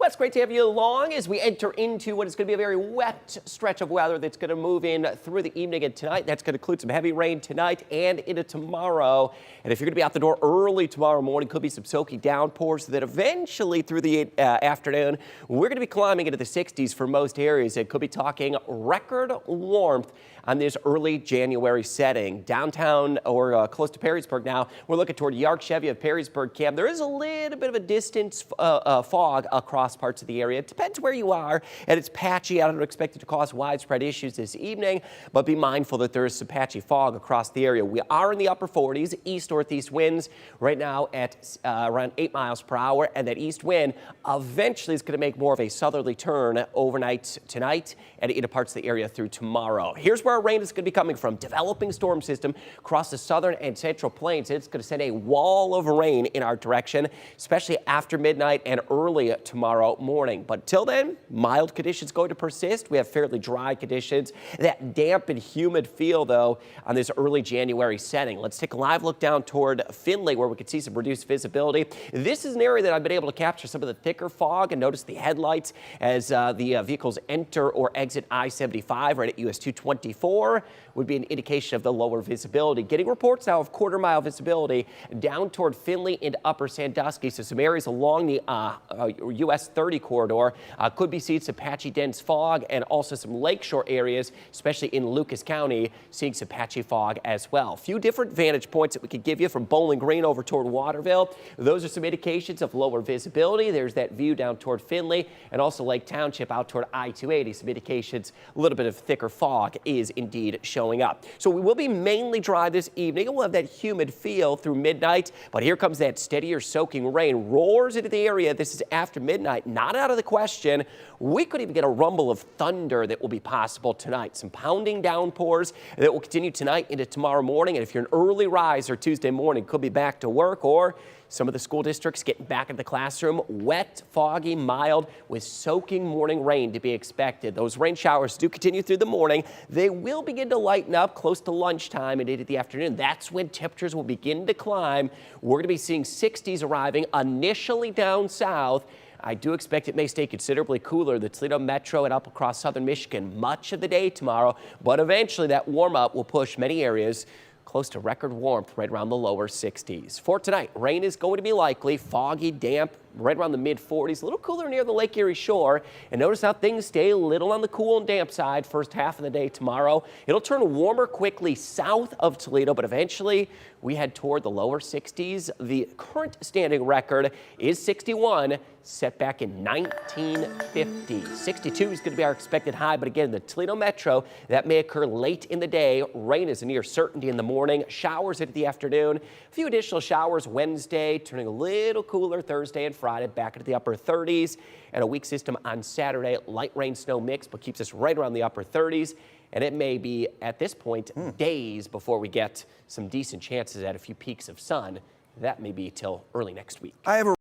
Well, it's great to have you along as we enter into what is going to be a very wet stretch of weather that's going to move in through the evening and tonight. That's going to include some heavy rain tonight and into tomorrow. And if you're going to be out the door early tomorrow morning, could be some soaking downpours that eventually through the afternoon, we're going to be climbing into the 60s for most areas. It could be talking record warmth on this early January setting. Downtown or close to Perrysburg now, we're looking toward Yark-Chevy of Perrysburg Cam. There is a little bit of a distance fog across parts of the area. It depends where you are, and it's patchy. I don't expect it to cause widespread issues this evening, but be mindful that there is some patchy fog across the area. We are in the upper 40s, east-northeast winds right now at around 8 miles per hour, and that east wind eventually is going to make more of a southerly turn overnight tonight and into parts of the area through tomorrow. Here's where our rain is going to be coming from. Developing storm system across the southern and central plains. It's going to send a wall of rain in our direction, especially after midnight and early tomorrow morning. But till then, mild conditions going to persist. We have fairly dry conditions. That damp and humid feel, though, on this early January setting. Let's take a live look down toward Findlay, where we can see some reduced visibility. This is an area that I've been able to capture some of the thicker fog and notice the headlights as the vehicles enter or exit I-75 right at US 224 would be an indication of the lower visibility. Getting reports now of quarter-mile visibility down toward Findlay into Upper Sandusky. So some areas along the US 30 corridor could be seeing some patchy dense fog, and also some lakeshore areas, especially in Lucas County, seeing some patchy fog as well. A few different vantage points that we could give you from Bowling Green over toward Waterville. Those are some indications of lower visibility. There's that view down toward Findlay and also Lake Township out toward I-280. Some indications a little bit of thicker fog is indeed showing up. So we will be mainly dry this evening, and we'll have that humid feel through midnight. But here comes that steadier soaking rain. Roars into the area. This is after midnight. Not out of the question. We could even get a rumble of thunder that will be possible tonight. Some pounding downpours that will continue tonight into tomorrow morning. And if you're an early riser Tuesday morning, could be back to work, or some of the school districts getting back into the classroom. Wet, foggy, mild, with soaking morning rain to be expected. Those rain showers do continue through the morning. They will begin to lighten up close to lunchtime and into the afternoon. That's when temperatures will begin to climb. We're going to be seeing 60s arriving initially down south. I do expect it may stay considerably cooler. The Toledo Metro and up across southern Michigan much of the day tomorrow, but eventually that warm up will push many areas close to record warmth right around the lower 60s. For tonight, rain is going to be likely, foggy, damp, right around the mid-40s, a little cooler near the Lake Erie shore. And notice how things stay a little on the cool and damp side first half of the day tomorrow. It'll turn warmer quickly south of Toledo, but eventually we head toward the lower 60s. The current standing record is 61, set back in 1950. 62 is going to be our expected high, but again, the Toledo Metro, that may occur late in the day. Rain is a near certainty in the morning, showers into the afternoon. A few additional showers Wednesday, turning a little cooler Thursday and Friday, back into the upper 30s. And a weak system on Saturday, light rain snow mix, but keeps us right around the upper 30s. And it may be, at this point, days before we get some decent chances at a few peaks of sun. That may be till early next week.